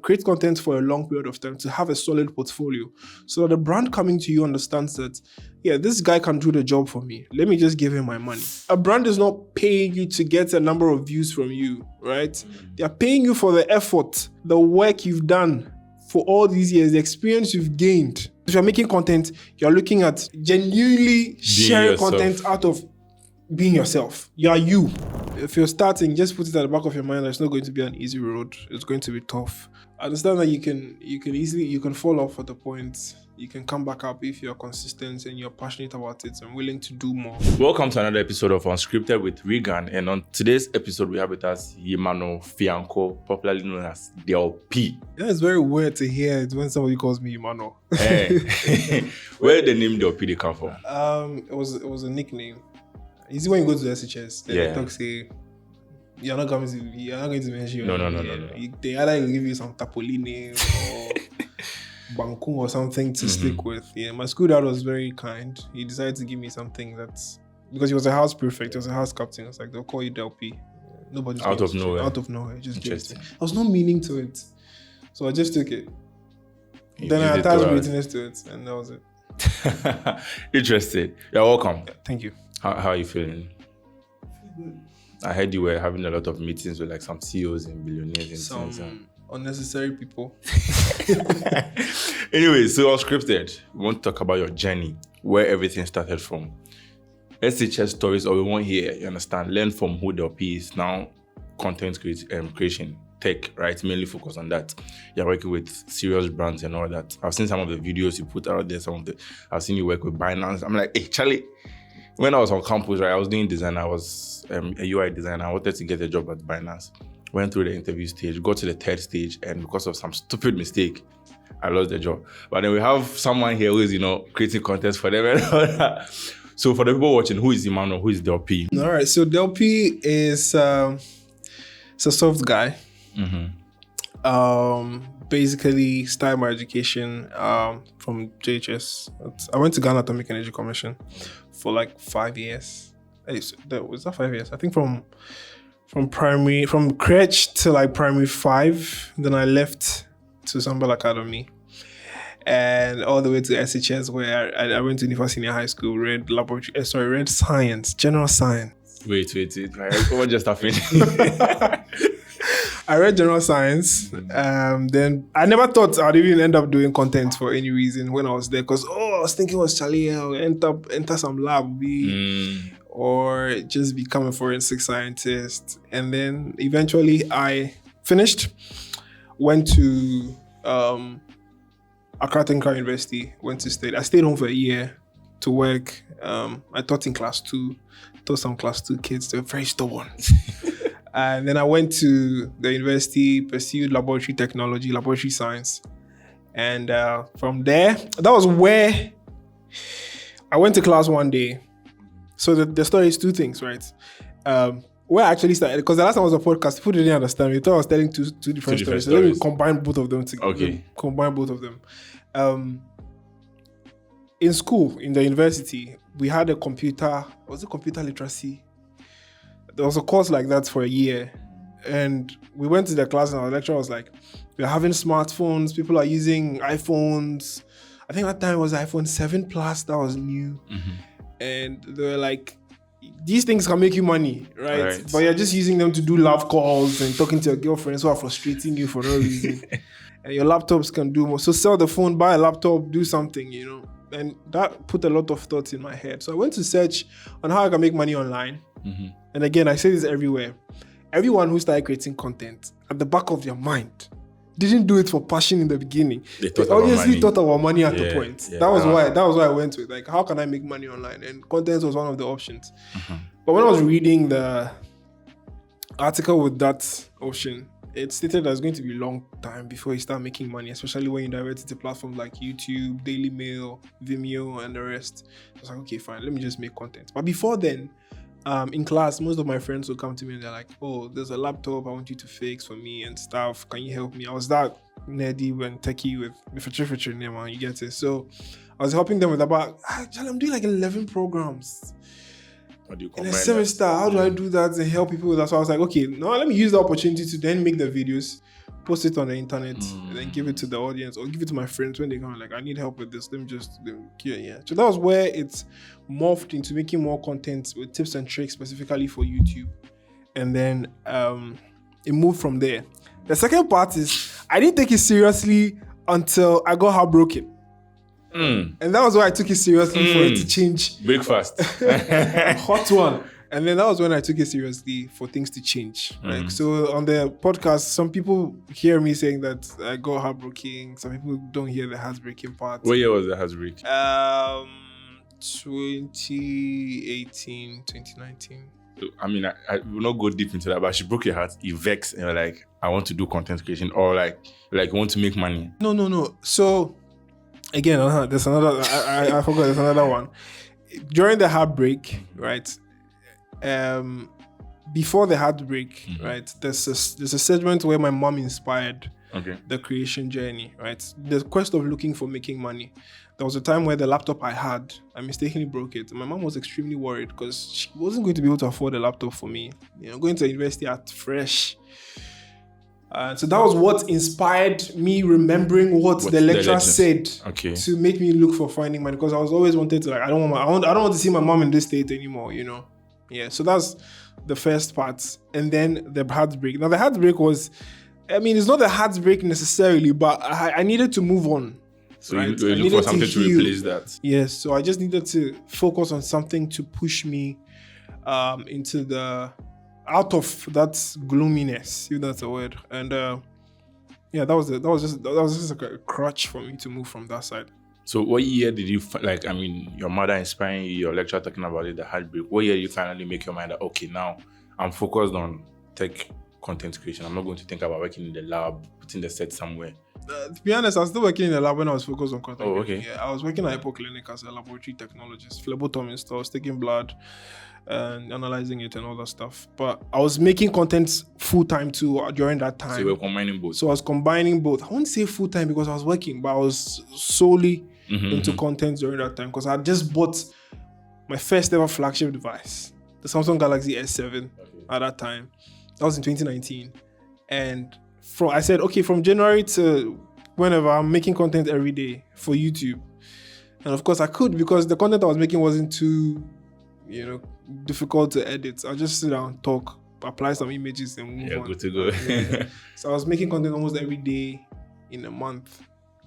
create content for a long period of time to have a solid portfolio, so that the brand coming to you understands that, yeah, this guy can do the job for me. Let me just give him my money. A brand is not paying you to get a number of views from you, right? They are paying you for the effort, the work you've done for all these years, the experience you've gained. If you're making content, you're looking at genuinely sharing content out of being yourself. You are you. If you're starting, just put it at the back of your mind that it's not going to be an easy road. It's going to be tough. Understand that you can fall off at the point. You can come back up if you're consistent and you're passionate about it and willing to do more. Welcome to another episode of Unscripted with Raygan. And on today's episode, we have with us Yimano Fianco, popularly known as DELPPY. Yeah, it's very weird to hear it when somebody calls me Yimano. Hey. Where did the name DELPPY come from? It was a nickname. You see when you go to the SHS, they talk say, you're not going to mention your No. They either give you some tapolini or bankung or something to stick with. Yeah, my school dad was very kind. He decided to give me something that's, because he was a house prefect, he was a house captain. It's like, they'll call you DELPPY. Nobody's out of nowhere. Just give it to me. There was no meaning to it. So I just took it. Then I attached greatness to it, and that was it. Interesting. You're welcome. Yeah, thank you. How are you feeling? I heard you were having a lot of meetings with like some CEOs and billionaires and some unnecessary people. Anyway, so Unscripted, we want to talk about your journey, where everything started from. SHS stories, or we want here, you understand, learn from who DELPPY is now, content creation, tech, right? Mainly focus on that. You're working with serious brands and all that. I've seen some of the videos you put out there, I've seen you work with Binance. I'm like, hey, Charlie, when I was on campus, right, I was doing design. I was a UI designer. I wanted to get a job at Binance. Went through the interview stage, got to the third stage, and because of some stupid mistake, I lost the job. But then we have someone here who is, creating content for them and all that. So for the people watching, who is Imano? Who is DELPPY? All right, so DELPPY is it's a soft guy. Basically started my education from JHS. I went to Ghana Atomic Energy Commission for like 5 years. Was that 5 years? I think from crèche to like primary 5. Then I left to Sambal Academy and all the way to SHS, where I went to University Senior High School, read science, general science. Wait. What just happened? I read general science. Then I never thought I'd even end up doing content for any reason when I was there. Because I was thinking, Charlie, I'll enter some lab, or just become a forensic scientist. And then eventually I finished, went to Accra University, went to state. I stayed home for a year to work. I taught in class 2, taught some class 2 kids. They were very stubborn. And then I went to the university, pursued laboratory technology, laboratory science. And from there, that was where I went to class one day. So the story is 2 things, right? Where I actually started, because the last time I was a podcast, people didn't understand me. They thought I was telling two different stories. So let me combine both of them together. Okay. Combine both of them. In school, in the university, we had a computer literacy? There was a course like that for a year. And we went to the class and our lecturer was like, we're having smartphones, people are using iPhones. I think that time it was iPhone 7 Plus, that was new. And they were like, these things can make you money, right? But you're just using them to do love calls and talking to your girlfriends who are frustrating you for no reason. And your laptops can do more. So sell the phone, buy a laptop, do something, And that put a lot of thoughts in my head. So I went to search on how I can make money online. And again, I say this everywhere. Everyone who started creating content, at the back of their mind, didn't do it for passion in the beginning. They obviously thought about money at the point. That was why I went with, like, how can I make money online? And content was one of the options. But when I was reading the article with that option, it stated that it's going to be a long time before you start making money, especially when you divert it to platforms like YouTube, Daily Mail, Vimeo, and the rest. I was like, okay, fine, let me just make content. But before then, in class, most of my friends would come to me and they're like, oh, there's a laptop I want you to fix for me and stuff. Can you help me? I was that nerdy and techie with the name, you get it. So I was helping them with about, I'm doing like 11 programs in a semester. How do I do that and help people with that? So I was like, okay, now let me use the opportunity to then make the videos, post it on the internet, and then give it to the audience or give it to my friends when they come like, I need help with this. Let me just yeah. So that was where it's morphed into making more content with tips and tricks specifically for YouTube. And then it moved from there. The second part is I didn't take it seriously until I got heartbroken. And that was why I took it seriously for it to change. Breakfast. Hot one. And then that was when I took it seriously for things to change. Like, so on the podcast, some people hear me saying that I got heartbroken. Some people don't hear the heartbreaking part. What year was the heartbreak? 2018, 2019. I mean, I will not go deep into that, but she broke your heart. You vex and you're like, I want to do content creation, or like you want to make money. No. So again, there's another. I forgot. There's another one. During the heartbreak, right? Before the heartbreak, right? There's a segment where my mom inspired the creation journey, right? The quest of looking for making money. There was a time where the laptop I had, I mistakenly broke it. My mom was extremely worried because she wasn't going to be able to afford a laptop for me. Going to university at fresh. So that was what inspired me remembering what the lecturer said to make me look for finding money, because I was always wanted to I don't want to see my mom in this state anymore, Yeah, so that's the first part. And then the heartbreak. Now the heartbreak was, it's not the heartbreak necessarily, but I needed to move on. So right? you look for something to replace that. Yes, so I just needed to focus on something to push me out of that gloominess, if that's a word. And that was just a crutch for me to move from that side. So what year did you your mother inspiring you, your lecturer talking about it, the heartbreak? What year did you finally make your mind that okay, now I'm focused on tech content creation. I'm not going to think about working in the lab, putting the set somewhere. To be honest, I was still working in the lab when I was focused on content. Oh, okay. Yeah, I was working at Clinic as a laboratory technologist, phlebotomy installs, taking blood and analyzing it and all that stuff. But I was making content full-time too during that time. So you were combining both? So I was combining both. I wouldn't say full-time because I was working, but I was solely into content during that time because I had just bought my first ever flagship device, the Samsung Galaxy S7 at that time. That was in 2019. And I said, okay, from January to whenever, I'm making content every day for YouTube. And of course I could, because the content I was making wasn't too, difficult to edit. I'll just sit down, talk, apply some images and move on. Good to go. So I was making content almost every day in a month.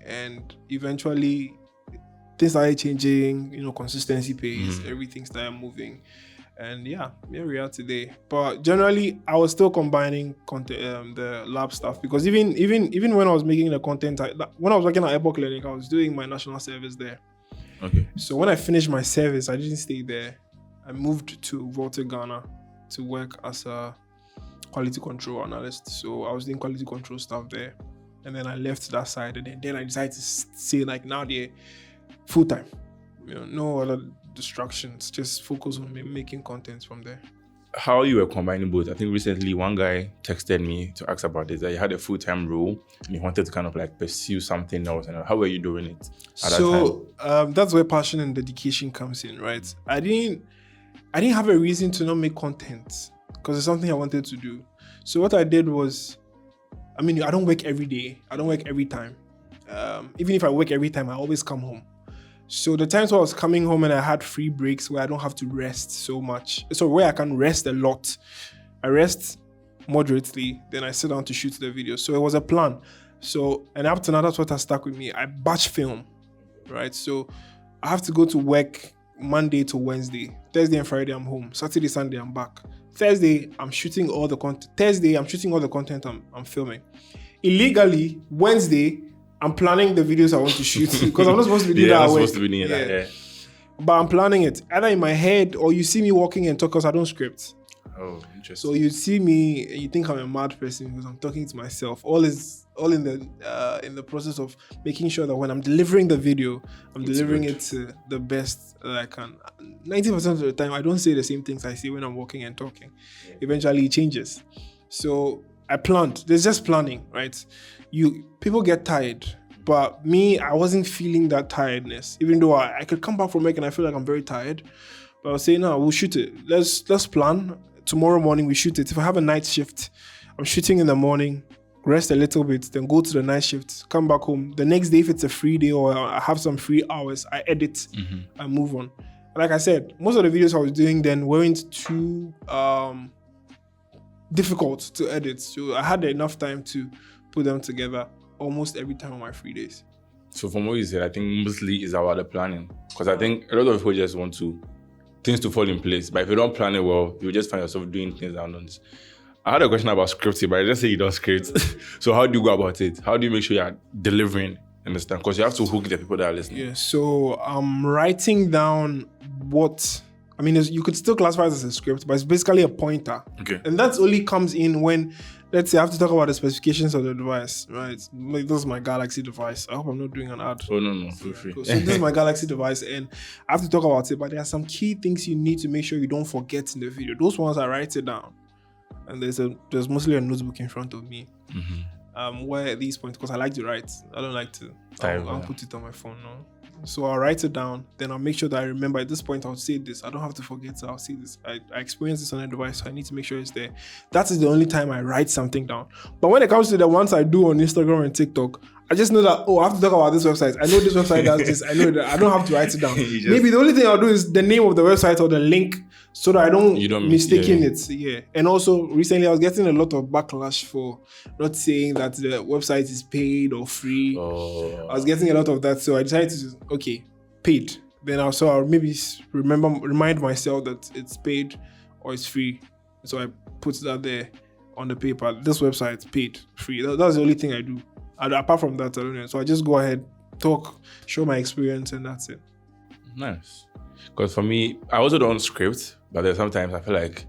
And eventually things started changing, consistency pays, everything started moving. And here we are today. But generally, I was still combining content, the lab stuff, because even when I was making the content, when I was working at Clinic, I was doing my national service there. Okay. So when I finished my service, I didn't stay there. I moved to Volta, Ghana, to work as a quality control analyst. So I was doing quality control stuff there, and then I left that side, and then I decided to say now they're full time. No other distractions, just focus on making content from there. How you were combining both? I think recently one guy texted me to ask about this, that he had a full-time role and he wanted to kind of pursue something else. And how were you doing it at that time? That's where passion and dedication comes in, right? I didn't have a reason to not make content because it's something I wanted to do. So what I did was, I don't work every day. I don't work every time. Even if I work every time, I always come home. So the times where I was coming home and I had free breaks where I don't have to rest so much. So where I can rest a lot. I rest moderately, then I sit down to shoot the video. So it was a plan. So, and up to now, that's what has stuck with me. I batch film, right? So I have to go to work Monday to Wednesday. Thursday and Friday, I'm home. Saturday, Sunday, I'm back. Thursday, I'm shooting all the content. Thursday, I'm shooting all the content I'm filming. Illegally, Wednesday, I'm planning the videos I want to shoot because I'm not supposed to be doing that. Supposed to be doing that. But I'm planning it either in my head or you see me walking and talk because I don't script. Oh, interesting. So you see me and you think I'm a mad person because I'm talking to myself. All in the process of making sure that when I'm delivering the video, I'm delivering it to the best that I can. 90% of the time, I don't say the same things I say when I'm walking and talking. Eventually, it changes. So I planned. There's just planning, right? People get tired, but me, I wasn't feeling that tiredness. Even though I could come back from work and I feel like I'm very tired, but I was saying, no, we'll shoot it. Let's plan. Tomorrow morning we shoot it. If I have a night shift, I'm shooting in the morning. rest a little bit, then go to the night shift, come back home. The next day, if it's a free day or I have some free hours, I edit and move on. Like I said, most of the videos I was doing then weren't too difficult to edit. So I had enough time to put them together almost every time on my free days. So from what you said, I think mostly is about the planning. Because I think a lot of people just want things to fall in place. But if you don't plan it well, you just find yourself doing things that are not. I had a question about scripting, but I just say you don't script. So how do you go about it? How do you make sure you're delivering? Understand? Because you have to hook the people that are listening. Yeah, so I'm writing down what... I mean, you could still classify it as a script, but it's basically a pointer. Okay. And that only comes in when, let's say, I have to talk about the specifications of the device, right? Like, this is my Galaxy device. I hope I'm not doing an ad. Oh, no, feel free. So this is my Galaxy device, and I have to talk about it, but there are some key things you need to make sure you don't forget in the video. Those ones, I write it down. And there's mostly a notebook in front of me. Where these points, because I like to write. I don't like to, I'll put it on my phone, no. So I'll write it down, then I'll make sure that I remember at this point I'll say this. I don't have to forget, so I'll say this. I experienced this on a device, so I need to make sure it's there. That is the only time I write something down. But when it comes to the ones I do on Instagram and TikTok, I just know that, I have to talk about this website. I know this website does this. I know that I don't have to write it down. Maybe the only thing I'll do is the name of the website or the link so that I don't mistaken it. Yeah. And also, recently I was getting a lot of backlash for not saying that the website is paid or free. I was getting a lot of that. So I decided to, paid. Then I'll maybe remind myself that it's paid or it's free. So I put that there on the paper. This website paid, free. That's the only thing I do. Apart from that, I don't know. So I just go ahead, talk, show my experience, and that's it. Nice. Because for me, I also don't script, but there's sometimes I feel like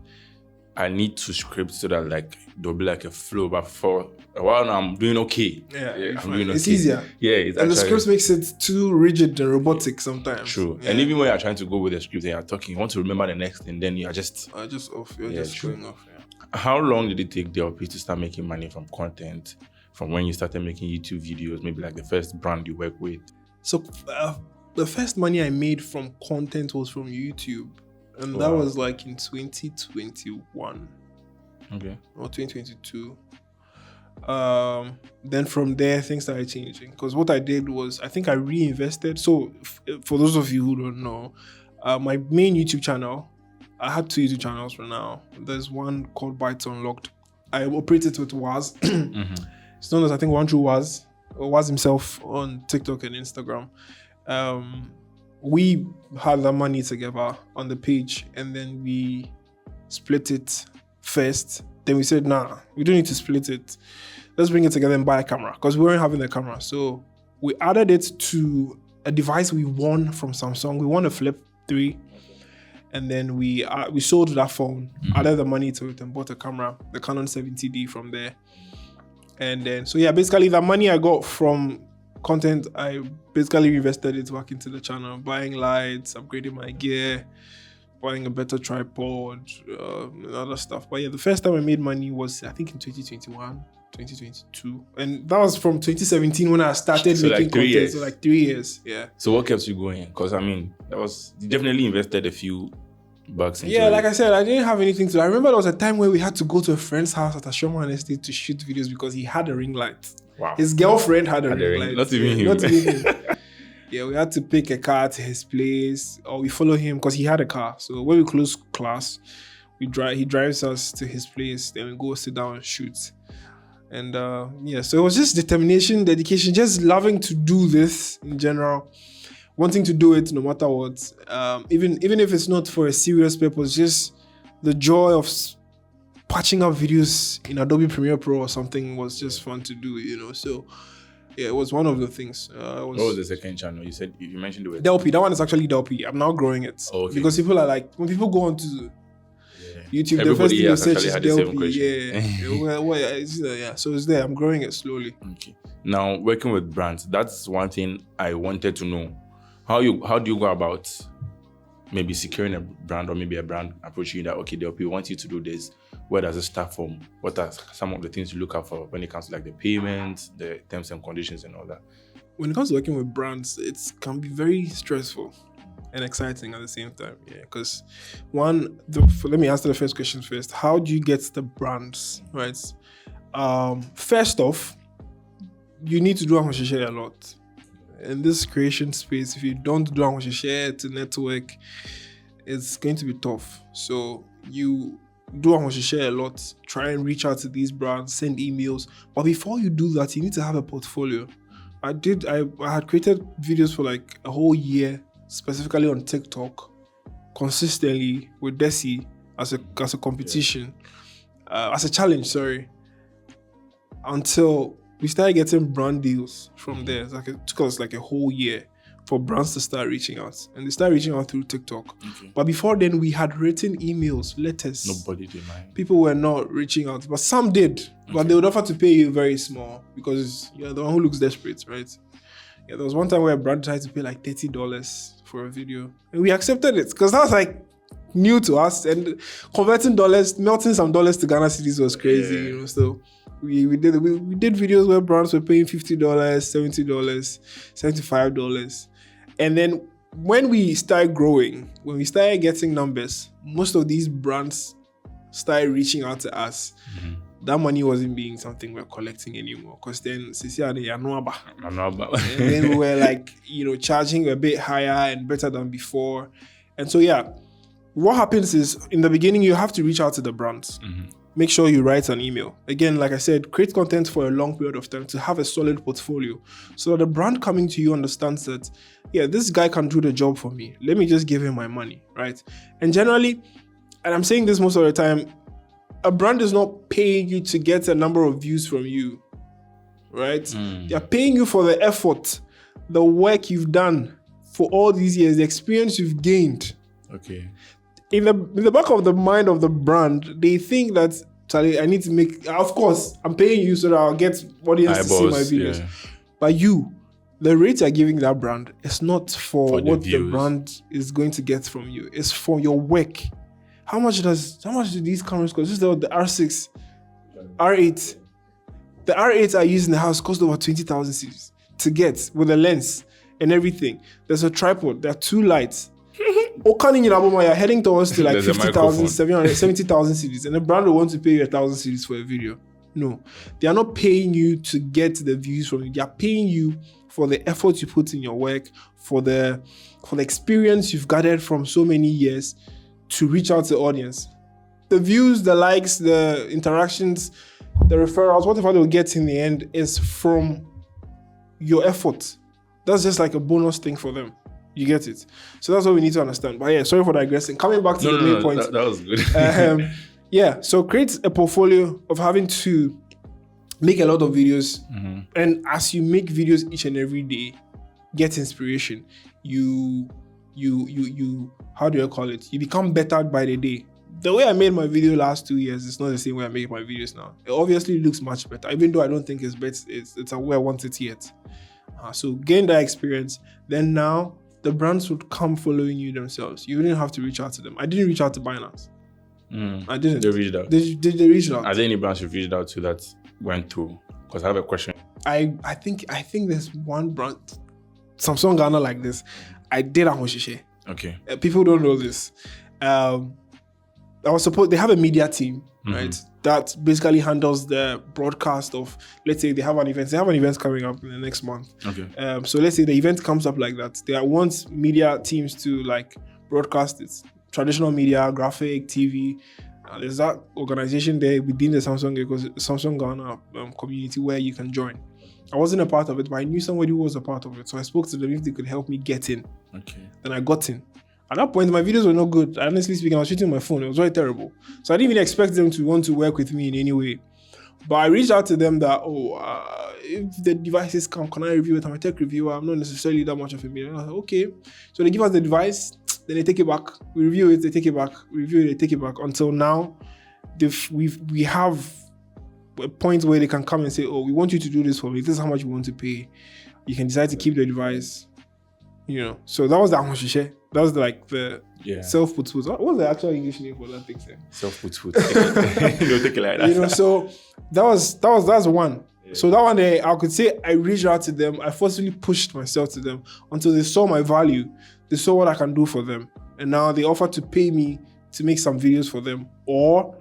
I need to script so that there'll be a flow. But for a while now, I'm doing okay. Yeah, I'm doing okay. It's easier. Yeah, and the script makes it too rigid and robotic sometimes. True. Yeah. And even when you're trying to go with the script and you're talking, you want to remember the next thing, then you're just off. You're just going off. Yeah. How long did it take DELPPY to start making money from content? From when you started making YouTube videos, maybe the first brand you work with? So the first money I made from content was from YouTube. And that was in 2021. Okay. Or 2022. Then from there, things started changing. Because what I did was, I think I reinvested. So for those of you who don't know, my main YouTube channel, I had 2 YouTube channels for now. There's one called Bytes Unlocked. I operated with Waz. It's known as, I think, one through Waz himself on TikTok and Instagram. We had the money together on the page, and then we split it first. Then we said, nah, we don't need to split it. Let's bring it together and buy a camera, because we weren't having a camera. So we added it to a device we won from Samsung. We won a Flip 3. And then we sold that phone, added the money to it, and bought a camera, the Canon 70D from there. And then, basically the money I got from content, I basically reinvested it back into the channel, buying lights, upgrading my gear, buying a better tripod, and other stuff. But the first time I made money was, I think, in 2021, 2022. And that was from 2017 when I started making content. Years. So 3 years, yeah. So what kept you going? Because, you definitely invested a few bucks into like I said, I didn't have anything to. I remember there was a time where we had to go to a friend's house at Ashoman Estate to shoot videos because he had a ring light. Wow. His girlfriend had a ring light. Not even him. We had to pick a car to his place, or we follow him because he had a car. So when we close class, he drives us to his place, then we go sit down and shoot. And so it was just determination, dedication, just loving to do this in general. Wanting to do it no matter what, even if it's not for a serious purpose, just the joy of patching up videos in Adobe Premiere Pro or something was just fun to do, So it was one of the things. What was the second channel? You said you mentioned it. DELPPY. That one is actually DELPPY. I'm now growing it because people are when people go onto YouTube, the first thing you search is DELPPY. So it's there. I'm growing it slowly. Okay. Now working with brands, that's one thing I wanted to know. How do you go about maybe securing a brand, or maybe a brand approaching you that, okay, DELPPY wants you to do this? Where does it start from? What are some of the things you look out for when it comes to the payments, the terms and conditions and all that? When it comes to working with brands, it can be very stressful and exciting at the same time. Yeah, because let me answer the first question first. How do you get the brands, right? First off, you need to do share a lot. In this creation space, if you don't do share to network, it's going to be tough. So you do share a lot, try and reach out to these brands, send emails. But before you do that, you need to have a portfolio. I had created videos for like a whole year, specifically on TikTok, consistently with Desi as a competition, as a challenge, sorry. Until we started getting brand deals from there. It took us like a whole year for brands to start reaching out. And they started reaching out through TikTok. Okay. But before then, we had written emails, letters. Nobody did mind. People were not reaching out, but some did. Okay. But they would offer to pay you very small because you're the one who looks desperate, right? Yeah, there was one time where a brand tried to pay like $30 for a video. And we accepted it because that was like new to us. And converting dollars, melting some dollars to Ghana cedis was crazy, you know. So we did videos where brands were paying $50, $70, $75. And then when we started growing, when we started getting numbers, most of these brands started reaching out to us. Mm-hmm. That money wasn't being something we're collecting anymore. Because then and then we were like, charging a bit higher and better than before. And so what happens is in the beginning you have to reach out to the brands. Mm-hmm. Make sure you write an email. Again, like I said, create content for a long period of time to have a solid portfolio. So that the brand coming to you understands that, this guy can do the job for me. Let me just give him my money, right? And generally, and I'm saying this most of the time, a brand is not paying you to get a number of views from you, right? They're paying you for the effort, the work you've done for all these years, the experience you've gained. Okay. In the back of the mind of the brand, they think that, Charlie, I need to make... Of course, I'm paying you so that I'll get audience to see my videos. Yeah. But the rate you're giving that brand is not for what the brand is going to get from you. It's for your work. How much do these cameras cost? Just the R6, R8. The R8 I use in the house cost over 20,000 cedis to get with a lens and everything. There's a tripod. There are 2 lights. You're heading towards to like 50,000, 70,000 cedis, and the brand will want to pay you 1,000 cedis for a video. No, they are not paying you to get the views from you. They are paying you for the effort you put in your work, for the experience you've gathered from so many years to reach out to the audience. The views, the likes, the interactions, the referrals, whatever they'll get in the end is from your effort. That's just like a bonus thing for them. You get it? So that's what we need to understand. But sorry for digressing. Coming back to the main point. That was good. So create a portfolio of having to make a lot of videos. Mm-hmm. And as you make videos each and every day, get inspiration. You how do I call it? You become better by the day. The way I made my video last 2 years is not the same way I make my videos now. It obviously looks much better, even though I don't think it's better. It's where I want it yet. So gain that experience. Then now, the brands would come following you themselves. You wouldn't have to reach out to them. I didn't reach out to Binance. I didn't. They reached out. They reached out. Are there any brands you've reached out to that went through? Because I have a question. I think there's one brand, Samsung Ghana like this. I did Ahoshishe. Okay. People don't know this. They have a media team, right? That basically handles the broadcast of, let's say they have an event coming up in the next month. Okay. So let's say the event comes up like that. They want media teams to like broadcast it. Traditional media, graphic, TV. There's that organization there within the Samsung Ghana community where you can join. I wasn't a part of it, but I knew somebody who was a part of it. So I spoke to them if they could help me get in. Okay. Then I got in. At that point, my videos were not good. Honestly speaking, I was shooting my phone. It was very terrible. So I didn't even expect them to want to work with me in any way. But I reached out to them that, if the devices come, can I review it? I'm a tech reviewer. I'm not necessarily that much of a media. I was like, okay. So they give us the device, then they take it back. We review it, they take it back. Review it, they take it back. Until now, we have a point where they can come and say, we want you to do this for me. This is how much we want to pay. You can decide to keep the device. So that was the Ahoshishe. That was the self-put-put. What was the actual English name for that thing? Self-put-put. Don't take it like that. So that's one. Yeah. So that one day, I could say I reached out to them. I forcefully pushed myself to them until they saw my value. They saw what I can do for them. And now they offer to pay me to make some videos for them or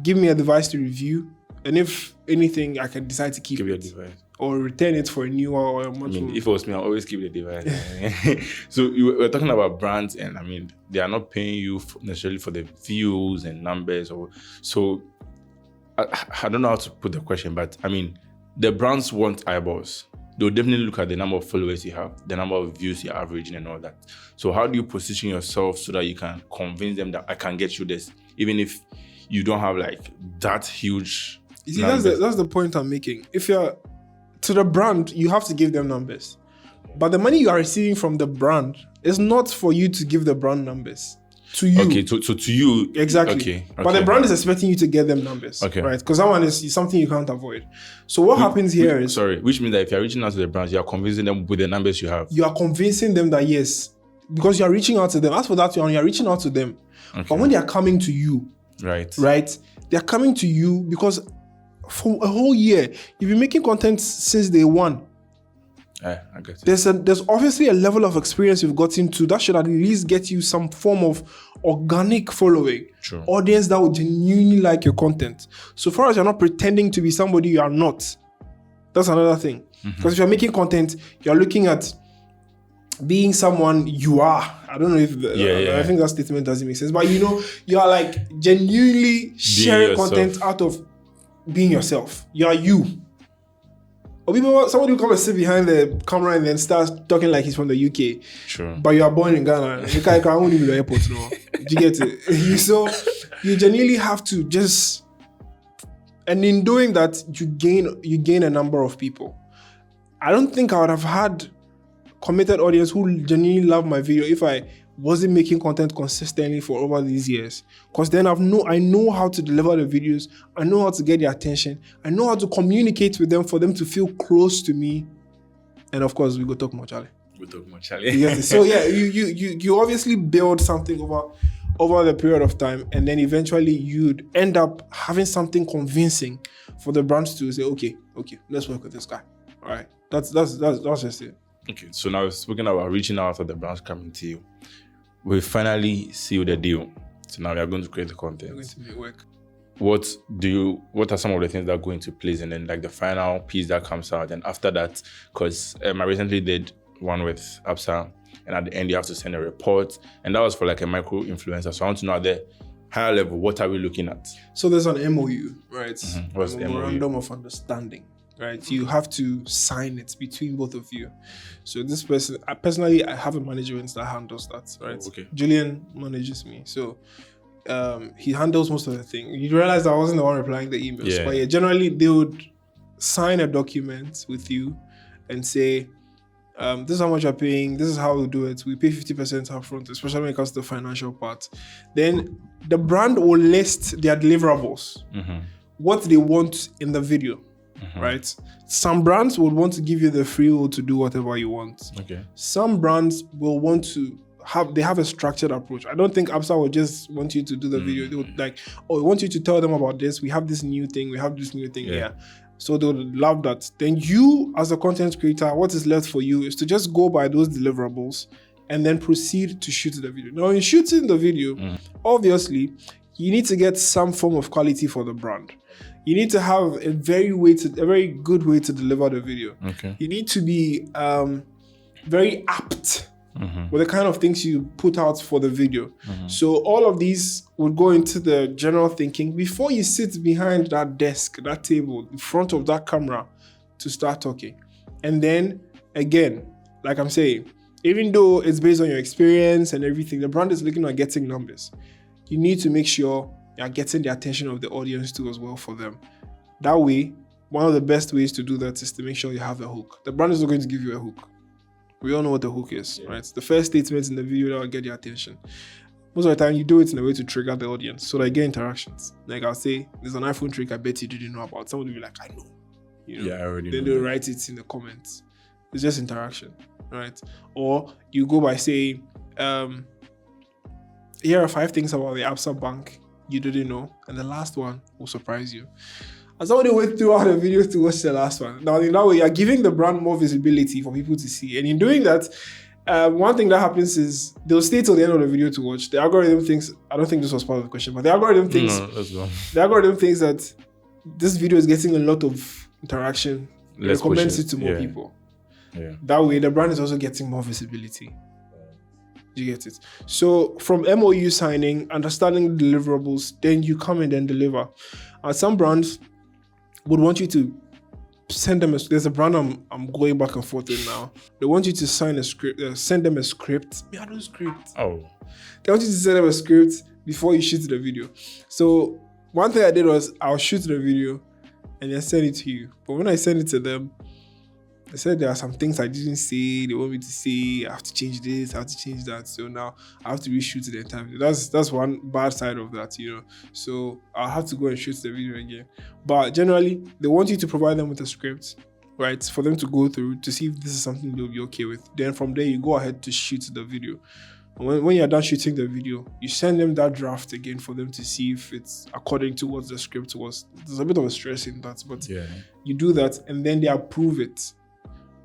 give me a device to review And if anything, I can decide to keep your it device. or return it for a newer or a much more. If it was me, I'll always keep the device. So we're talking about brands, and they are not paying you necessarily for the views and numbers. So I don't know how to put the question, but the brands want eyeballs. They'll definitely look at the number of followers you have, the number of views you're averaging and all that. So how do you position yourself so that you can convince them that I can get you this, even if you don't have like that huge... You see, that's the point I'm making. If you're to the brand, you have to give them numbers. But the money you are receiving from the brand is not for you to give the brand numbers. To you. Okay, so to you. Exactly. Okay. But the brand is expecting you to get them numbers. Okay. Right? Because that one is something you can't avoid. So what happens here is... Sorry, which means that if you're reaching out to the brands, you are convincing them with the numbers you have. You are convincing them that yes, because you are reaching out to them. As for that, you are reaching out to them. Okay. But when they are coming to you, right, they are coming to you because for a whole year, you've been making content since day one. I get it. There's obviously a level of experience you've gotten to that should at least get you some form of organic following. True. Audience that would genuinely like your content. So far as you're not pretending to be somebody you are not, that's another thing. Because if you're making content, you're looking at being someone you are. I don't know if I think that statement doesn't make sense, but you are like genuinely sharing content out of being yourself. You are you. Or somebody will come and sit behind the camera and then start talking like he's from the UK. Sure. But you are born in Ghana. You can't only be the airport now. Do you get it? So you genuinely have to just, and in doing that, you gain a number of people. I don't think I would have had committed audience who genuinely love my video if I wasn't making content consistently for over these years. Because then I know how to deliver the videos. I know how to get their attention. I know how to communicate with them for them to feel close to me. And of course, we go talk more, Charlie. So yeah, you obviously build something over the period of time, and then eventually you'd end up having something convincing for the brands to say, okay, let's work with this guy. All right, that's just it. Okay, so now speaking about reaching out to the brands coming to you, we finally sealed the deal. So now we are going to create the content. We're going to make work. What are some of the things that go into place, and then like the final piece that comes out, and after that, because I recently did one with Absa, and at the end you have to send a report, and that was for like a micro influencer. So I want to know at the higher level, what are we looking at? So there's an MOU, right? What's the Memorandum of Understanding. Right, you have to sign it between both of you. So this person, personally, I have a management that handles that. Right, okay. Julian manages me, so he handles most of the thing. You realize I wasn't the one replying the emails, but generally they would sign a document with you and say, this is how much you're paying, this is how we do it. We pay 50% upfront, especially when it comes to the financial part. Then the brand will list their deliverables, what they want in the video. Right? Some brands would want to give you the free will to do whatever you want. Okay. Some brands will want to have a structured approach. I don't think Absa would just want you to do the video. They would like, we want you to tell them about this. We have this new thing. Yeah. So they would love that. Then you, as a content creator, what is left for you is to just go by those deliverables and then proceed to shoot the video. Now, in shooting the video, obviously, you need to get some form of quality for the brand. You need to have a very good way to deliver the video. Okay. You need to be very apt with the kind of things you put out for the video. So all of these would go into the general thinking before you sit behind that desk, that table, in front of that camera to start talking. And then again, like I'm saying, even though it's based on your experience and everything, the brand is looking at getting numbers. You need to make sure you're getting the attention of the audience too as well for them. That way, one of the best ways to do that is to make sure you have a hook. The brand is not going to give you a hook. We all know what the hook is, right? It's the first statement in the video that will get your attention. Most of the time, you do it in a way to trigger the audience so they get interactions. Like I'll say, there's an iPhone trick I bet you didn't know about. Someone will be like, I know. Yeah, I already know. Then they'll write it in the comments. It's just interaction, right? Or you go by saying, here are 5 things about the Absa Bank you didn't know, and the last one will surprise you. And somebody went through all the videos to watch the last one. Now, in that way, you're giving the brand more visibility for people to see. And in doing that, one thing that happens is they'll stay till the end of the video to watch. The algorithm thinks, I don't think this was part of the question, but the algorithm thinks, let's go. The algorithm thinks that this video is getting a lot of interaction. Let's push Recommends it to more people. That way, the brand is also getting more visibility. You get it? So from MOU signing, understanding the deliverables, then you come and then deliver. Some brands would want you to send them there's a brand I'm going back and forth in now. They want you to sign a script, send them a script. I don't script. Oh. They want you to send them a script before you shoot the video. So one thing I did was I'll shoot the video and then send it to you. But when I send it to them, they said there are some things I didn't say. They want me to say I have to change this, I have to change that. So now I have to reshoot the entire video. That's one bad side of that, you know. So I'll have to go and shoot the video again. But generally, they want you to provide them with a script, right, for them to go through to see if this is something they'll be okay with. Then from there, you go ahead to shoot the video. When you're done shooting the video, you send them that draft again for them to see if it's according to what the script was. There's a bit of a stress in that, but you do that and then they approve it.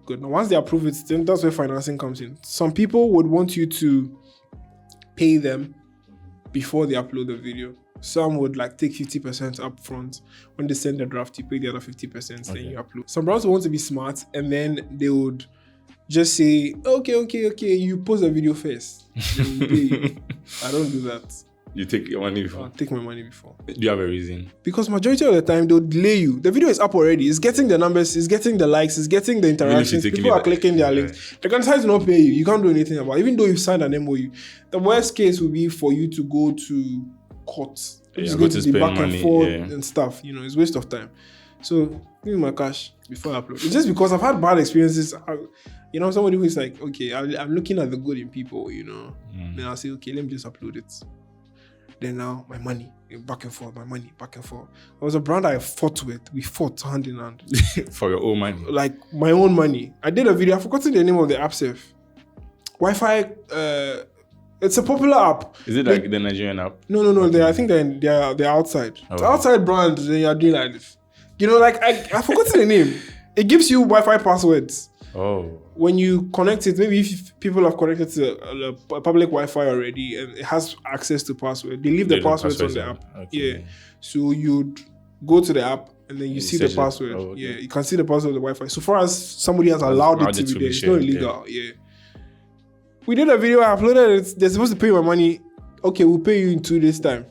Good. Now, once they approve it, then that's where financing comes in. Some people would want you to pay them before they upload the video. Some would like take 50% up front. When they send the draft, you pay the other 50%, then you upload. Some brands want to be smart and then they would just say, okay, you post the video first. Then we'll pay you. I don't do that. You take your money before? I'll take my money before. Do you have a reason? Because majority of the time, they'll delay you. The video is up already. It's getting the numbers, it's getting the likes, it's getting the interactions. People are clicking their links. They can decide to not pay you. You can't do anything about it. Even though you've signed an MOU. The worst case would be for you to go to court. It's going to be back and forth and stuff. You know, it's a waste of time. So, give me my cash before I upload. It's just because I've had bad experiences. You know, somebody who is like, okay, I'm looking at the good in people, you know. Then I'll say, okay, let me just upload it. Then now, my money, back and forth, my money, back and forth. There was a brand I fought with. We fought hand in hand. For your own money? Like, my own money. I did a video. I've forgotten the name of the app safe. Wi-Fi, it's a popular app. Is it like the Nigerian app? No. Okay. I think they're outside. Okay. It's outside brand, then you're doing like this. You know, like, I've forgotten the name. It gives you Wi-Fi passwords. Oh. When you connect it, maybe if people have connected to a public Wi-Fi already and it has access to password, they leave the passwords on the app. Okay. Yeah. So you'd go to the app and then you see the password. Okay. Yeah. You can see the password of the Wi-Fi. So far as somebody has allowed it to be there, it's not illegal. Yeah. We did a video, I uploaded it. They're supposed to pay my money. Okay, we'll pay you in 2 days' time.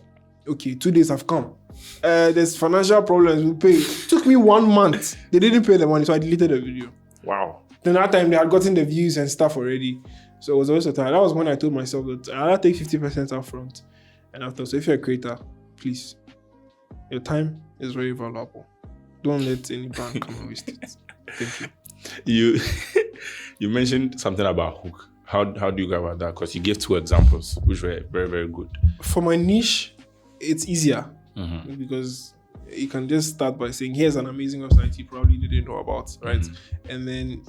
Okay, 2 days have come. There's financial problems, we'll pay. It took me 1 month. They didn't pay the money, so I deleted the video. Wow. Then that time they had gotten the views and stuff already. So it was always a time. That was when I told myself that I'll take 50% up front. And after, so if you're a creator, please, your time is very valuable. Don't let any brand come and waste it. Thank you. You mentioned something about hook. How do you go about that? Because you gave 2 examples, which were very, very good. For my niche, it's easier because you can just start by saying, here's an amazing website you probably didn't know about, right? And then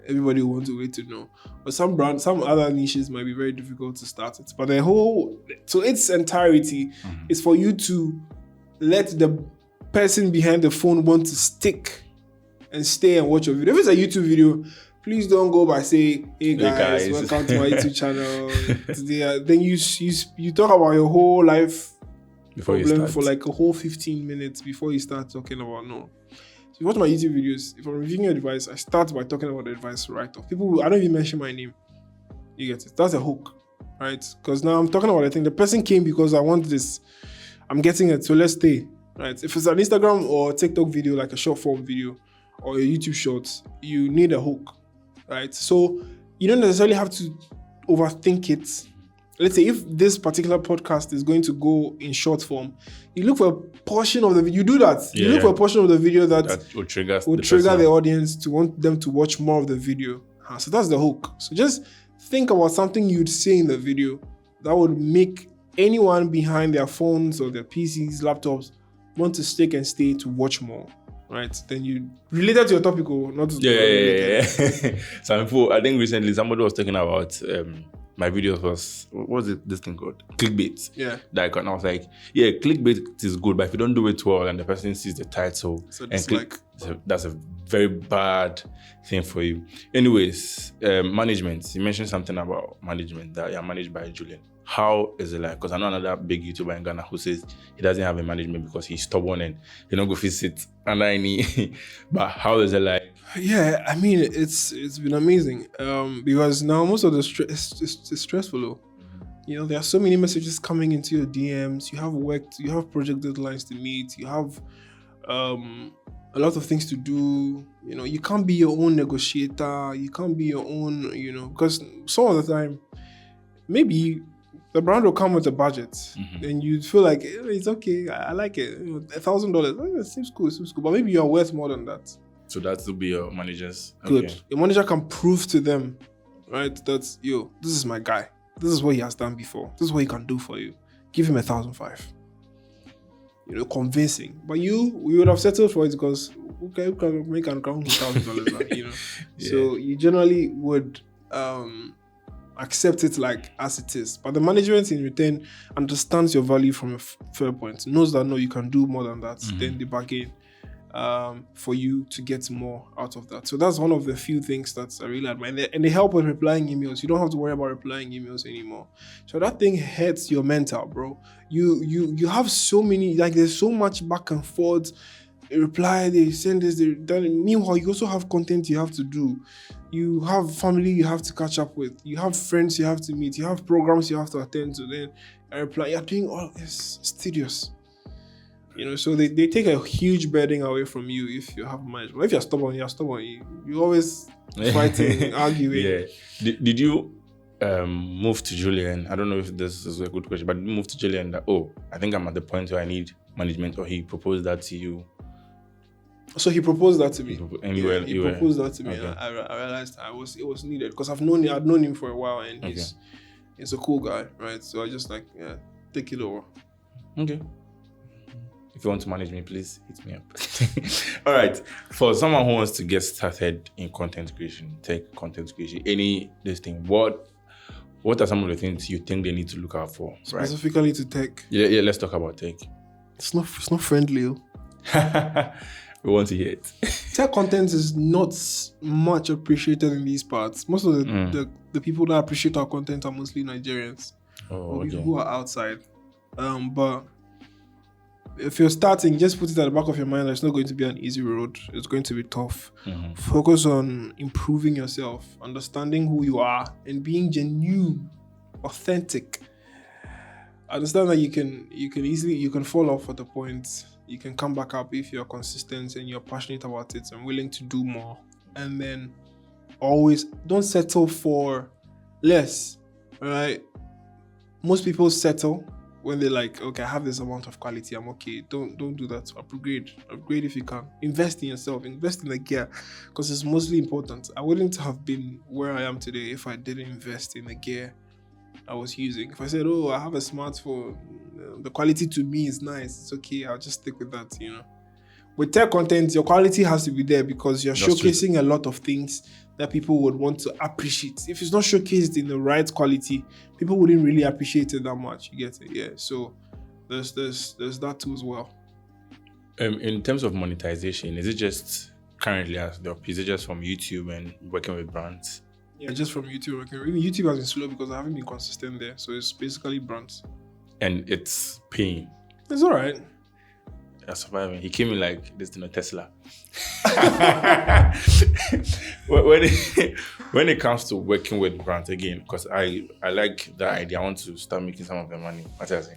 everybody will want to wait to know. But some other niches might be very difficult to start it. But so its entirety is for you to let the person behind the phone want to stick and stay and watch your video. If it's a YouTube video, please don't go by saying, hey guys, welcome to my YouTube channel. Then you talk about your whole life before you start for like a whole 15 minutes before you start talking about So you watch my YouTube videos, if I'm reviewing a device, I start by talking about the device right off. I don't even mention my name. You get it? That's a hook, right? Because now I'm talking about the thing. The person came because I want this. I'm getting it, so let's stay, right? If it's an Instagram or TikTok video, like a short form video or a YouTube shorts, you need a hook, right? So you don't necessarily have to overthink it. Let's say if this particular podcast is going to go in short form, you look for a portion of the video. You do that. You look for a portion of the video that will trigger the audience to want them to watch more of the video. So that's the hook. So just think about something you'd say in the video that would make anyone behind their phones or their PCs, laptops want to stick and stay to watch more. Right? Then you related to your topic or not? So I think recently somebody was talking about my videos was, what was it, this thing called? Clickbait. Yeah. And I was like, yeah, clickbait is good, but if you don't do it well and the person sees the title, so that's a very bad thing for you. Anyways, management. You mentioned something about management, that you're managed by Julian. How is it like? Because I know another big YouTuber in Ghana who says he doesn't have a management because he's stubborn and he don't go sit under any. But how is it like? Yeah, I mean, it's been amazing. Because now most of the stress is stressful. Though. You know, there are so many messages coming into your DMs. You have work, you have project deadlines to meet. You have a lot of things to do. You know, you can't be your own negotiator. You can't be your own. You know, because some of the time, maybe the brand will come with a budget, and you feel like it's okay. I like it. You know, $1,000. It seems cool. It seems cool. But maybe you are worth more than that. So that will be your manager's. Good. Okay. Your manager can prove to them, right, that this is my guy. This is what he has done before. This is what he can do for you. Give him $1,500. You know, convincing. But we would have settled for it because okay, we can make an account $1,000. You know, Yeah. so you generally would accept it like as it is. But the management in return understands your value from a fair point. Knows that no, you can do more than that. Then they bargain for you to get more out of that. So that's one of the few things that I really admire. And they help with replying emails. You don't have to worry about replying emails anymore. So that thing hurts your mental, bro. You have so many, like there's so much back and forth. They reply, they send this, they done. Meanwhile, you also have content you have to do. You have family you have to catch up with. You have friends you have to meet. You have programs you have to attend to. Then I reply, you're doing all this. It's tedious. You know, so they take a huge burden away from you if you have management. If you're stubborn, you always fighting, arguing. Yeah. Did you move to Julian? I don't know if this is a good question, but move to Julian that, I think I'm at the point where I need management, or he proposed that to you? So he proposed that to me. He proposed that to me. Okay. And I realized it was needed because I'd known him for a while, and he's a cool guy, right? So I just take it over. Okay. If you want to manage me, please hit me up. All right. For someone who wants to get started in content creation, tech content creation, what are some of the things you think they need to look out for? Specifically to tech. Yeah, let's talk about tech. It's not friendly. We want to hear it. Tech content is not much appreciated in these parts. Most of the people that appreciate our content are mostly Nigerians. Or people who are outside. But if you're starting, just put it at the back of your mind that it's not going to be an easy road. It's going to be tough. Focus on improving yourself, understanding who you are, and being genuine, authentic. Understand that you can fall off at the point. You can come back up if you're consistent and you're passionate about it and willing to do more. And then always don't settle for less. Right? Most people settle when they're like, okay, I have this amount of quality, I'm okay. Don't do that. Upgrade if you can. Invest in yourself. Invest in the gear, because it's mostly important. I wouldn't have been where I am today if I didn't invest in the gear I was using. If I said, I have a smartphone, the quality to me is nice, it's okay, I'll just stick with that, you know. With tech content, your quality has to be there because you're showcasing a lot of things that people would want to appreciate. If it's not showcased in the right quality, people wouldn't really appreciate it that much. You get it? Yeah. So there's that too as well. In terms of monetization, is it just currently is it just from YouTube and working with brands? Yeah, just from YouTube. YouTube has been slow because I haven't been consistent there. So it's basically brands. And it's paying. It's all right. Surviving. He came in like this, Tesla. when it comes to working with brands again, because I like that idea. I want to start making some of the money.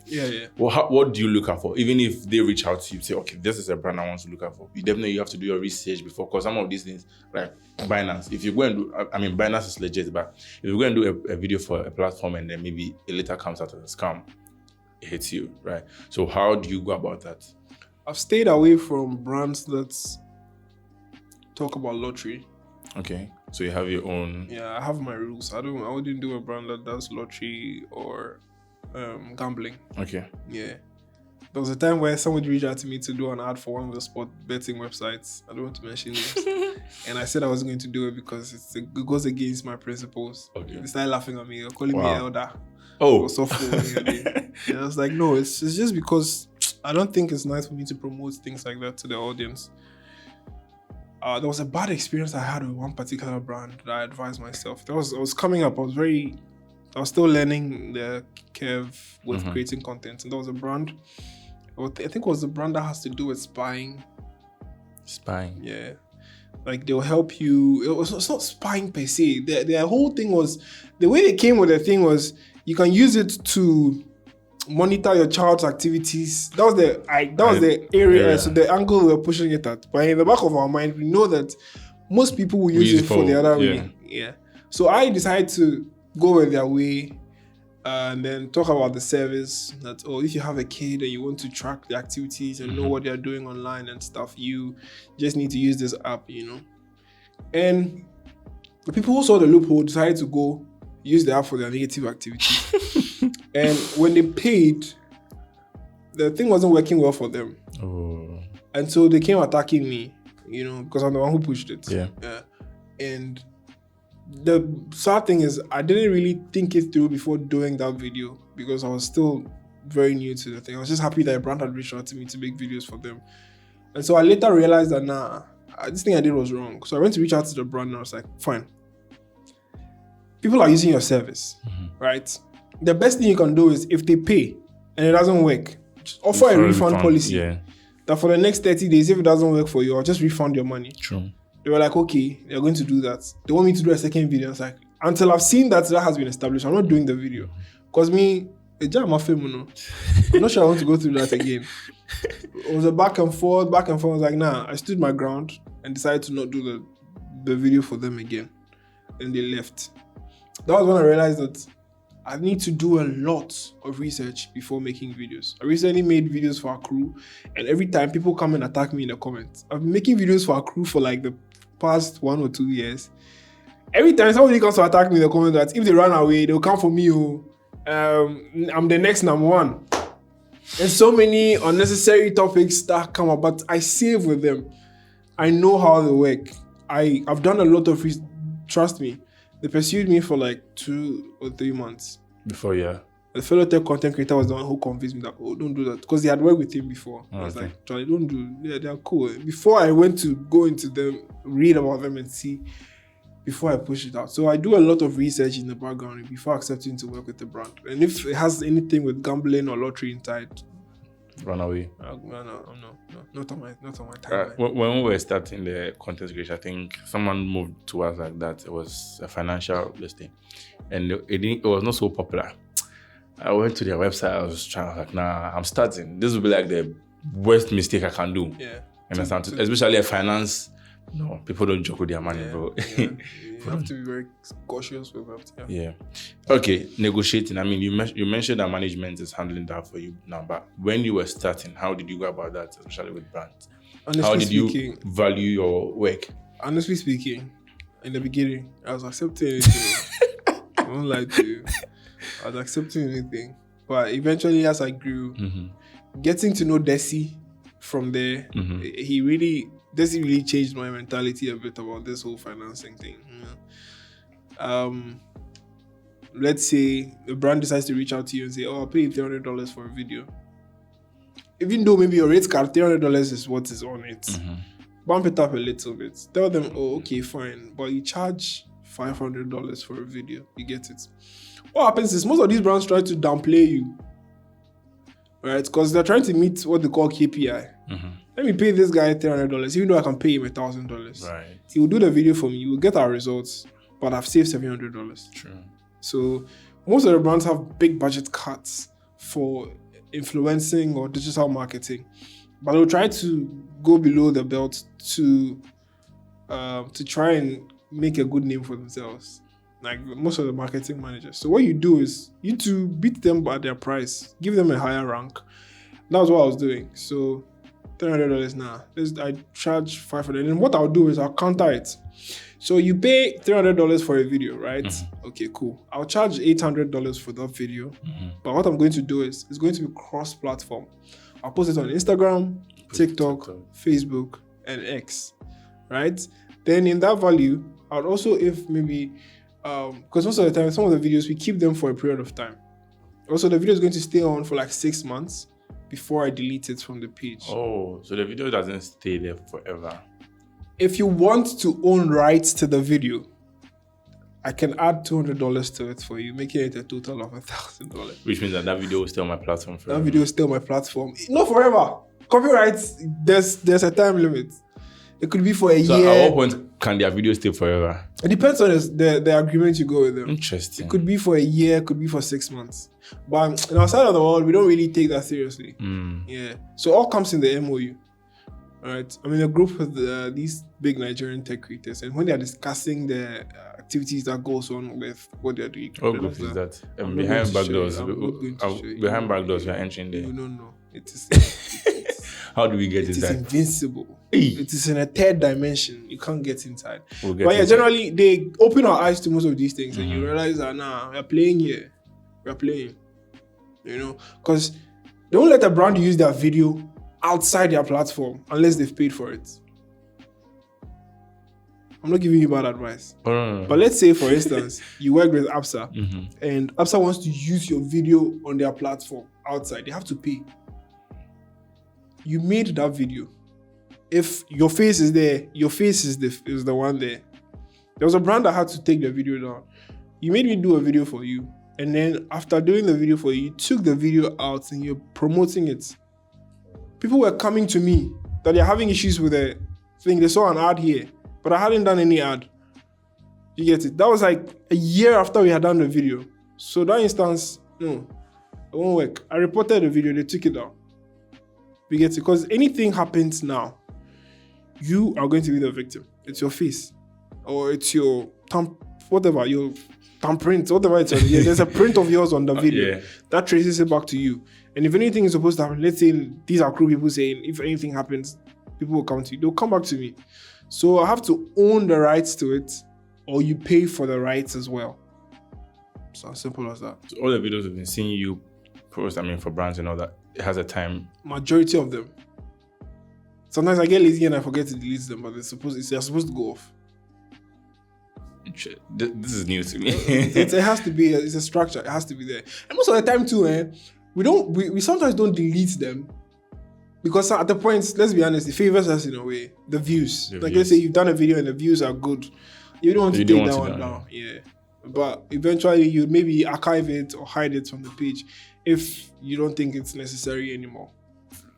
Yeah. Well, what do you look out for? Even if they reach out to you, say, okay, this is a brand I want to look out for. You have to do your research before, because some of these things, like Binance, if you go and do, Binance is legit, but if you go and do a video for a platform and then maybe it later comes out as a scam, it hits you, right? So how do you go about that? I've stayed away from brands that talk about lottery. Okay, so you have your own. Yeah, I have my rules. I wouldn't do a brand that does lottery or gambling. Okay. Yeah. There was a time where somebody reached out to me to do an ad for one of the sport betting websites. I don't want to mention names. And I said I wasn't going to do it because it goes against my principles. Okay. They started laughing at me. They're calling me elder. Oh. Or software. And I was like, no, it's just because I don't think it's nice for me to promote things like that to the audience. There was a bad experience I had with one particular brand that I advised myself. I was coming up. I was very I was still learning the curve with creating content, and there was a brand. I think it was a brand that has to do with spying. Spying. Yeah. Like they'll help you. It's not spying per se. Their whole thing was, the way they came with the thing was, you can use it to monitor your child's activities. That was the area. So the angle we were pushing it at. But in the back of our mind, we know that most people will use it for the other way. Yeah. So I decided to go with their way. And then talk about the service that, if you have a kid and you want to track the activities and know what they're doing online and stuff, you just need to use this app, And the people who saw the loophole decided to go use the app for their negative activities. And when they paid, the thing wasn't working well for them. Oh. And so they came attacking me, because I'm the one who pushed it. Yeah. And the sad thing is, I didn't really think it through before doing that video, because I was still very new to the thing. I was just happy that a brand had reached out to me to make videos for them. And so I later realized that, this thing I did was wrong. So I went to reach out to the brand and I was like, fine. People are using your service, right? The best thing you can do is, if they pay and it doesn't work, just offer a refund policy. Yeah. That for the next 30 days, if it doesn't work for you, I'll just refund your money. True. They were like, okay, they're going to do that. They want me to do a second video. I was like, until I've seen that has been established, I'm not doing the video. Because I'm not sure I want to go through that again. It was a back and forth. I was like, I stood my ground and decided to not do the video for them again. And they left. That was when I realized that I need to do a lot of research before making videos. I recently made videos for our crew, and every time people come and attack me in the comments, I've been making videos for our crew for like the past 1 or 2 years. Every time somebody comes to attack me in the comments, that if they run away, they'll come for me. I'm the next number one. There's so many unnecessary topics that come up, but I save with them. I know how they work. I've done a lot of research. Trust me. They pursued me for like 2 or 3 months. Before, yeah. The fellow tech content creator was the one who convinced me that, don't do that. Because they had worked with him before. Oh, I was like, Charlie, don't do. Yeah, they're cool. Before I went to go into them, read about them and see, before I push it out. So I do a lot of research in the background before accepting to work with the brand. And if it has anything with gambling or lottery inside, run away. No, not on my time. When we were starting the content creation, I think someone moved to us like that. It was a financial listing, and it was not so popular. I went to their website. I was like, I'm starting. This will be like the worst mistake I can do. Yeah. Understand? Especially a finance. No, people don't joke with their money, bro. Yeah. You have to be very cautious with that. Yeah. Okay, negotiating. I mean, you mentioned that management is handling that for you now, but when you were starting, how did you go about that, especially with brands? How did you value your work? Honestly speaking, in the beginning, I was accepting anything. I won't lie to you. I was accepting anything. But eventually, as I grew, getting to know Desi from there, Desi really changed my mentality a bit about this whole financing thing. Let's say the brand decides to reach out to you and say, I'll pay you $300 for a video. Even though maybe your rate card, $300 is what is on it. Bump it up a little bit. Tell them, okay, fine. But you charge $500 for a video. You get it. What happens is most of these brands try to downplay you. Right? Because they're trying to meet what they call KPI. Let me pay this guy $300, even though I can pay him $1,000. Right. He will do the video for me. We'll get our results, but I've saved $700. True. So most of the brands have big budget cuts for influencing or digital marketing, but they'll try to go below the belt to try and make a good name for themselves. Like most of the marketing managers. So what you do is you to beat them by their price, give them a higher rank. That was what I was doing. So $300 now. I charge $500. And what I'll do is I'll counter it. So you pay $300 for a video, right? Okay, cool. I'll charge $800 for that video. But what I'm going to do is it's going to be cross-platform. I'll post it on Instagram, TikTok, Facebook, and X, right? Then in that value, I'll also, if maybe, because most of the time, some of the videos, we keep them for a period of time. Also, the video is going to stay on for like 6 months before I delete it from the page. Oh, so the video doesn't stay there forever. If you want to own rights to the video, I can add $200 to it for you, making it a total of $1,000. Which means that video will stay on my platform forever. That video is still on my platform. Not forever. Copyrights, there's a time limit. It could be for a year. So at what point can their video stay forever? It depends on the agreement you go with them. Interesting. It could be for a year, it could be for 6 months. But in our side of the world, we don't really take that seriously. Yeah. So all comes in the MOU. All right. I'm in a group with these big Nigerian tech creators, and when they are discussing the activities that goes on with what they're doing. What group is that? Behind back doors. Behind back doors, we are entering there. No. It is. How do we get It is inside? invincible. Hey. It is in a third dimension. You can't get inside. We'll get But yeah, inside. generally they open our eyes to most of these things, and you realize that we're playing here. We're playing. Because they won't let a brand use their video outside their platform unless they've paid for it. I'm not giving you bad advice. No. But let's say, for instance, you work with APSA, and APSA wants to use your video on their platform outside. They have to pay. You made that video. If your face is there, your face is the one there. There was a brand that had to take the video down. You made me do a video for you, and then after doing the video for you, you took the video out and you're promoting it. People were coming to me that they're having issues with the thing. They saw an ad here, but I hadn't done any ad. You get it? That was like a year after we had done the video. So that instance, no, it won't work. I reported the video, they took it down. You get it? Because anything happens now, you are going to be the victim. It's your face, or it's your whatever, your thumbprint, whatever it's on. Yeah, there's a print of yours on the video that traces it back to you. And if anything is supposed to happen, let's say these are crew people saying, if anything happens, people will come to you. They'll come back to me. So I have to own the rights to it, or you pay for the rights as well. So as simple as that. So all the videos we've been seeing you post, for brands and all that, it has a time. Majority of them. Sometimes I get lazy and I forget to delete them, but they're supposed to go off. This is new to me. It has to be. It's a structure. It has to be there. And most of the time too, we sometimes don't delete them because at the point, let's be honest, it favors us in a way. The views. Let's say you've done a video and the views are good. You don't want to take that one down. Yeah. But eventually you maybe archive it or hide it from the page if you don't think it's necessary anymore.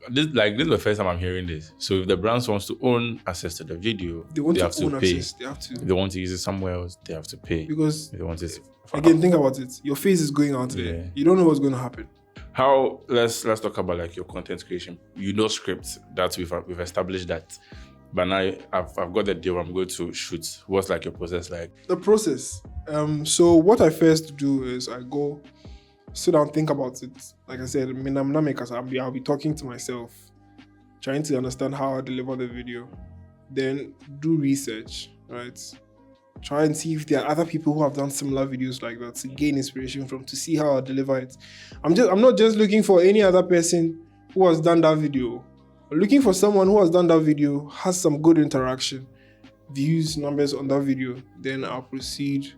This is the first time I'm hearing this. So if the brands wants to own access to the video, they have to own pay. Access. They have to. If they want to use it somewhere else, they have to pay. Because they want it. Again, think about it. Your face is going out there. You don't know what's going to happen. How? Let's talk about your content creation. Scripts that we've established that. But now I've got the deal. I'm going to shoot. What's your process like? The process. So what I first do is I go sit down, think about it. Like I said, I'm not maker, so I'll be talking to myself, trying to understand how I deliver the video. Then do research, right? Try and see if there are other people who have done similar videos like that to gain inspiration from, to see how I deliver it. I'm not just looking for any other person who has done that video. I'm looking for someone who has done that video, has some good interaction, views, numbers on that video. Then I'll proceed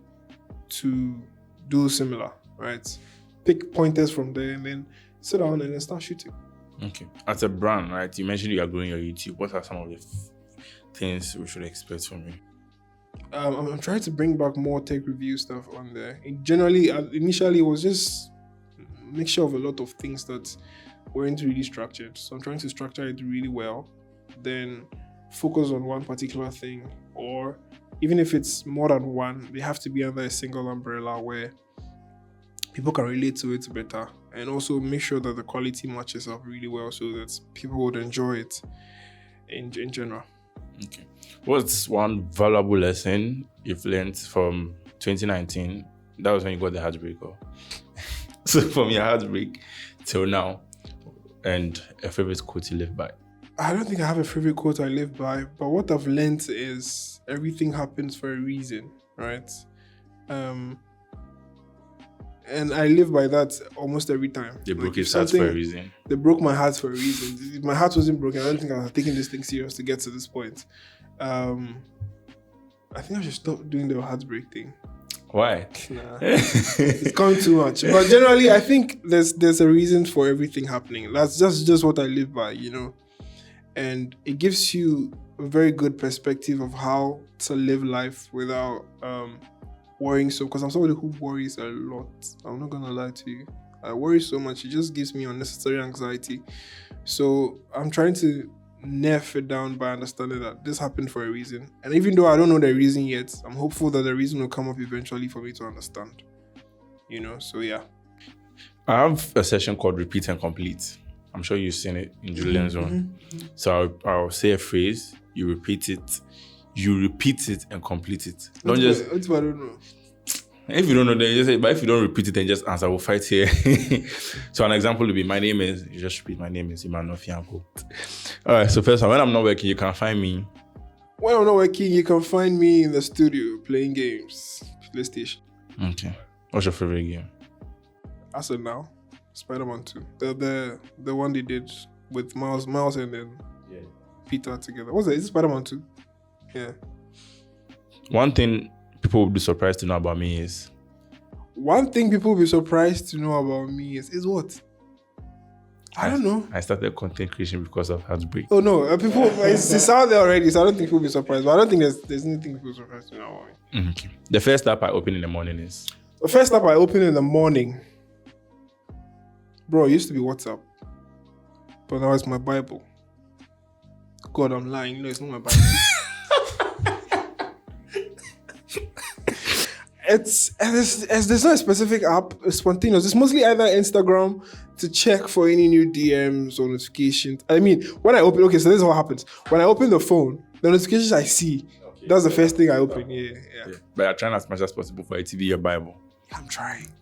to do similar, right? Pick pointers from there and then sit down and then start shooting. Okay. As a brand, right? You mentioned you are growing your YouTube. What are some of the things we should expect from you? I'm trying to bring back more tech review stuff on there. Initially, it was just a mixture of a lot of things that weren't really structured. So I'm trying to structure it really well, then focus on one particular thing, or even if it's more than one, they have to be under a single umbrella where people can relate to it better, and also make sure that the quality matches up really well so that people would enjoy it in general. Okay. What's one valuable lesson you've learned from 2019? That was when you got the heartbreak. So from your heartbreak till now, and a favorite quote you live by? I don't think I have a favorite quote I live by, but what I've learned is everything happens for a reason, right? And I live by that almost every time. They broke his heart for a reason. They broke my heart for a reason. If my heart wasn't broken, I don't think I was taking this thing serious to get to this point. I think I should stop doing the heartbreak thing. Why? Nah, it's gone too much. But generally, I think there's a reason for everything happening. That's just what I live by, And it gives you a very good perspective of how to live life without worrying so, because I'm somebody who worries a lot. I'm not gonna lie to you. I worry so much, it just gives me unnecessary anxiety. So I'm trying to nerf it down by understanding that this happened for a reason. And even though I don't know the reason yet, I'm hopeful that the reason will come up eventually for me to understand. You know, so yeah. I have a session called Repeat and Complete. I'm sure you've seen it in Julian's one. So I'll say a phrase, you repeat it and complete it. Don't just. That's what I don't know. If you don't know, then you just say, but if you don't repeat it, then just answer, we'll fight here. So an example would be, my name is, you just repeat, my name is Emmanuel Fianco. All right, so first one, when I'm not working, you can find me. When I'm not working, you can find me in the studio playing games, PlayStation. Okay. What's your favorite game? As of now, Spider-Man 2. The one they did with Miles and then Peter together. What's that? Is it Spider-Man 2? Yeah. One thing people would be surprised to know about me is... One thing people will be surprised to know about me is what? I don't know. I started content creation because of heartbreak. Oh no, people, it's out there already, so I don't think people will be surprised. But I don't think there's anything people will be surprised to know about me. Okay. The first app I open in the morning is... The first app I open in the morning... Bro, it used to be WhatsApp. But now it's my Bible. God, I'm lying. No, it's not my Bible. There's no specific app. It's spontaneous. It's mostly either Instagram to check for any new DMs or notifications. I mean, when I open, okay, so this is what happens. When I open the phone, the notifications I see, that's the first thing I open. Yeah. But I'm trying as much as possible for it to be your Bible. I'm trying.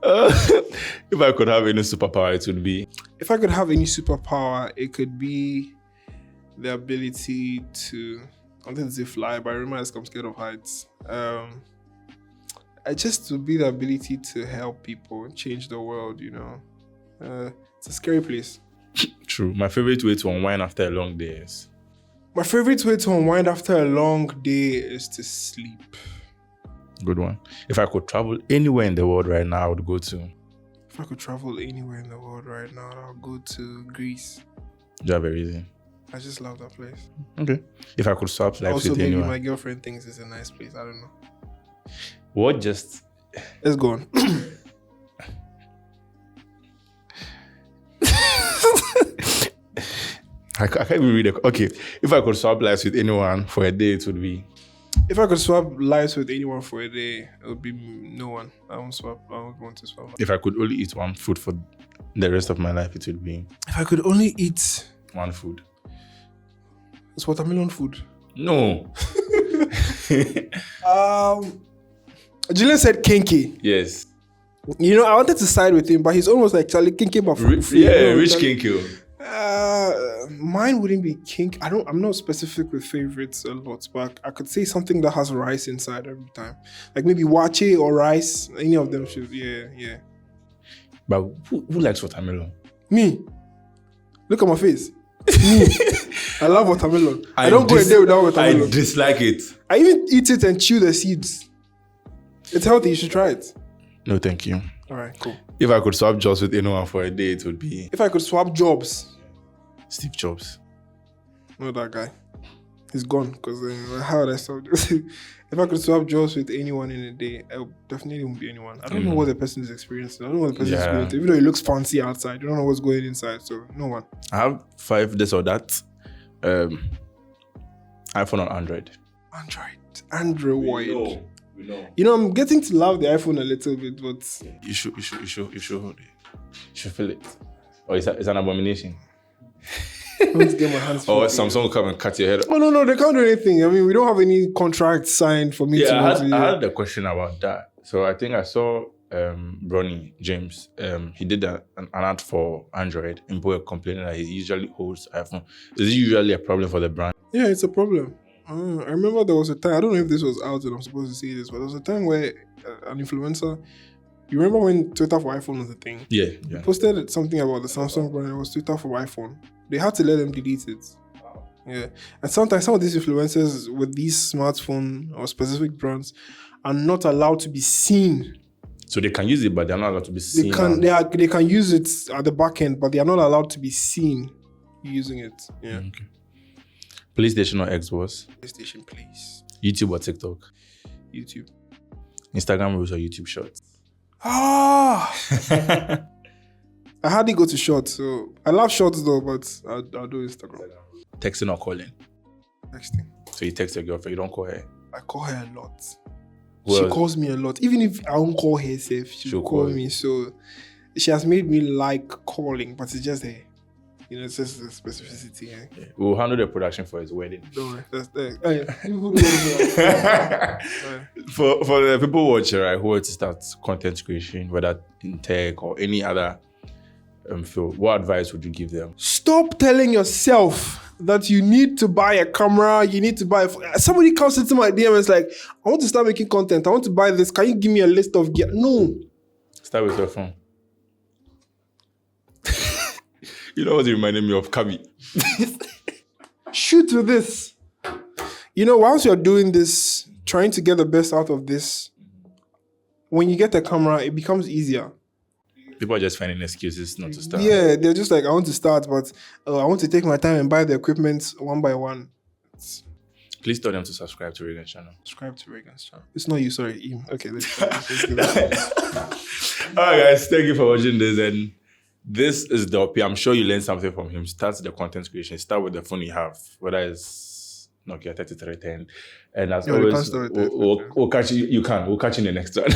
If I could have any superpower, it would be... If I could have any superpower, it could be the ability to... I wanted to say fly, but I realize I'm scared of heights. Just to be the ability to help people and change the world, you know. It's a scary place. True. My favorite way to unwind after a long day is... My favorite way to unwind after a long day is to sleep. Good one. If I could travel anywhere in the world right now, I would go to... If I could travel anywhere in the world right now, I would go to Greece. Do you have a reason? I just love that place. Okay. If I could swap lives also, with maybe anyone... my girlfriend thinks it's a nice place. I don't know. What just... Let's go on. I can't even read it. Okay. If I could swap lives with anyone for a day, it would be... If I could swap lives with anyone for a day, it would be no one. I won't want to swap. If I could only eat one food for the rest of my life, it would be... If I could only eat... One food. It's watermelon food. No. Julian said kinky. Yes. You know, I wanted to side with him, but he's almost like Charlie kinky, but rich kinky. Mine wouldn't be kink. I'm not specific with favorites a lot, but I could say something that has rice inside every time. Like maybe wache or rice. Any of them should, yeah. But who likes watermelon? Me. Look at my face. Me. I love watermelon. I don't go a day without watermelon. I dislike it. I even eat it and chew the seeds. It's healthy. You should try it. No, thank you. All right, cool. If I could swap jobs with anyone for a day, it would be... If I could swap jobs... Steve Jobs. Not that guy. He's gone because how would I swap jobs? If I could swap jobs with anyone in a day, I definitely won't be anyone. I don't know what the person is experiencing. I don't know what the person is experiencing. Even though it looks fancy outside, you don't know what's going inside. So no one. I have 5 this or that. iPhone or Android? Android. We know. You know, I'm getting to love the iPhone a little bit, but You should feel it. Or it's an abomination. I want to get my hands Or Samsung will come and cut your head off. Oh no, they can't do anything. I mean, we don't have any contract signed for me to. I had a question about that. So I think I saw Bronny James. He did an ad for Android and Boya complaining that he usually holds iPhone. Is it usually a problem for the brand? Yeah, it's a problem. I remember there was a time, I don't know if this was out and I'm supposed to say this, but there was a time where an influencer, you remember when Twitter for iPhone was a thing? Yeah. He posted something about the Samsung brand. It was Twitter for iPhone. They had to let them delete it. Yeah. And sometimes some of these influencers with these smartphone or specific brands are not allowed to be seen. So they can use it, but they're not allowed to be seen. They can use it at the back end, but they are not allowed to be seen using it. Yeah. Okay. PlayStation or Xbox? PlayStation, please. YouTube or TikTok? YouTube. Instagram Reels or YouTube Shorts? Ah! I hardly go to shorts, so I love shorts though, but I'll do Instagram. Texting or calling? Texting. So you text your girlfriend, you don't call her? I call her a lot. Who She else? calls me a lot. Even if I don't call her safe, she'll call me. So she has made me like calling, but it's just it's just the specificity. Eh? Yeah. We'll handle the production for his wedding. Don't worry. That's For the people watching, right, who want to start content creation, whether in tech or any other field, what advice would you give them? Stop telling yourself that you need to buy a camera, you need to buy... Somebody comes into my DM and is like, I want to start making content, I want to buy this, can you give me a list of gear? No. Start with your phone. You know what it reminded me of? Kabi. Shoot with this. Once you're doing this, trying to get the best out of this, when you get a camera, it becomes easier. People are just finding excuses not to start. Yeah, they're just like, I want to start, but I want to take my time and buy the equipment one by one. Please tell them to subscribe to Raygan's channel. Subscribe to Raygan's channel. It's not you, sorry. Okay, let's give it. All right, guys, thank you for watching this. And this is Delp. I'm sure you learned something from him. Start the content creation. Start with the phone you have, whether it's Nokia 3310. And as always, we'll catch you. You can. We'll catch you in the next one.